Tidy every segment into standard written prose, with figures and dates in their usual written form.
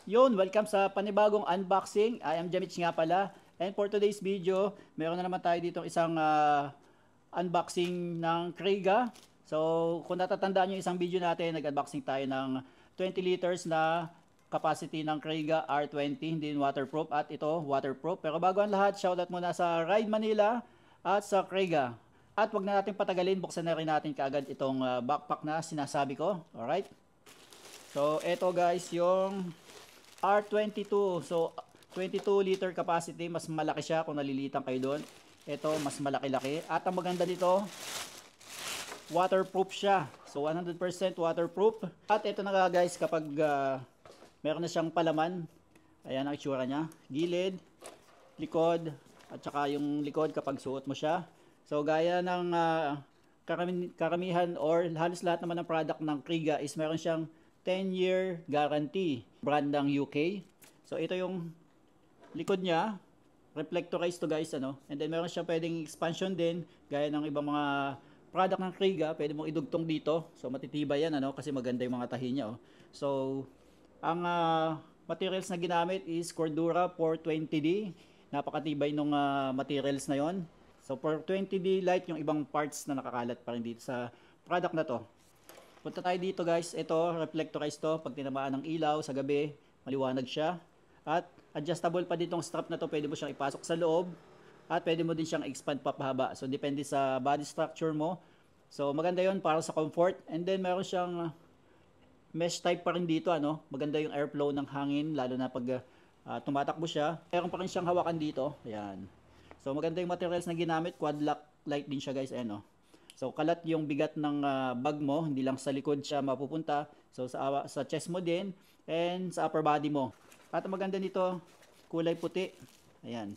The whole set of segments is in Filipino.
Yun, welcome sa panibagong unboxing. I am Jamich nga pala. And for today's video, meron na naman tayo dito isang unboxing ng Krega. So, kung natatandaan nyo isang video natin, nag-unboxing tayo ng 20 liters na capacity ng Krega R20, hindi waterproof. At ito, waterproof. Pero bago ang lahat, shoutout muna sa Ride Manila at sa Krega. At wag na natin patagalin, buksan na rin natin kaagad itong backpack na sinasabi ko. Alright? So, ito guys, yung R22. So, 22 liter capacity. Mas malaki siya kung nalilitan kayo doon. Ito, mas malaki-laki. At ang maganda dito, waterproof siya. So, 100% waterproof. At ito na nga guys, kapag meron na siyang palaman. Ayan ang itsura niya. Gilid, likod, at saka yung likod kapag suot mo siya. So, gaya ng karamihan or halos lahat naman ng product ng Krega is meron siyang 10-year guarantee, brand ng UK. So ito yung likod niya, reflectorized to guys, ano. And then meron siya pwedeng expansion din, gaya ng ibang mga product ng Krega, pwede mong idugtong dito. So matitibay yan, ano, kasi maganda yung mga tahi niya, oh. So ang materials na ginamit is Cordura 420D. Napakatibay nung materials na yon. So for 20D light, yung ibang parts na nakakalat pa rin dito sa product na to. Punta tayo dito guys, ito reflectorized to, pag tinamaan ng ilaw sa gabi, maliwanag siya. At adjustable pa ditong strap na to, pwede mo siyang ipasok sa loob at pwede mo din siyang expand pa pahaba. So depende sa body structure mo. So maganda 'yon para sa comfort. And then meron siyang mesh type pa rin dito, ano. Maganda yung airflow ng hangin lalo na pag tumatakbo siya. Meron pa rin siyang hawakan dito. Ayan. So maganda yung materials na ginamit, quad lock light din siya guys, ayan, oh. So kalat yung bigat ng bag mo, hindi lang sa likod siya mapupunta. So sa chest mo din and sa upper body mo. At ang maganda nito, kulay puti. Ayan.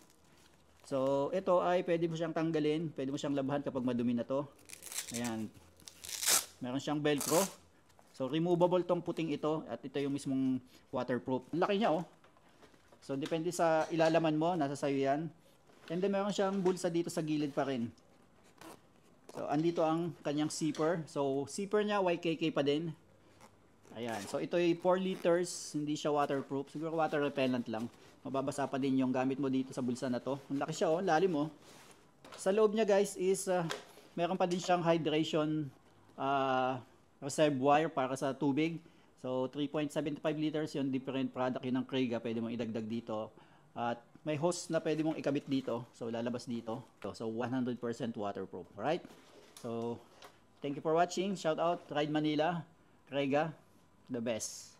So ito ay pwede mo siyang tanggalin, pwede mo siyang labhan kapag madumi na to. Ayan. Meron siyang velcro. So removable tong puting ito at ito yung mismong waterproof. Ang laki niya, oh. So depende sa ilalaman mo, nasa sayo yan. And then meron siyang bulsa dito sa gilid pa rin. So, andito ang kanyang zipper. So, zipper niya, YKK pa din. Ayan. So, ito ay 4 liters. Hindi siya waterproof. Siguro water repellent lang. Mababasa pa din yung gamit mo dito sa bulsa na to. Ang laki siya, oh. Lalim, oh. Sa loob niya, guys, is meron pa din siyang hydration reservoir para sa tubig. So, 3.75 liters yung different product yun ng Krega. Pwede mong idagdag dito. At may hose na pwede mong ikabit dito. So, lalabas dito. So, 100% waterproof. Alright? So, thank you for watching. Shout out, Ride Manila, Krega, the best.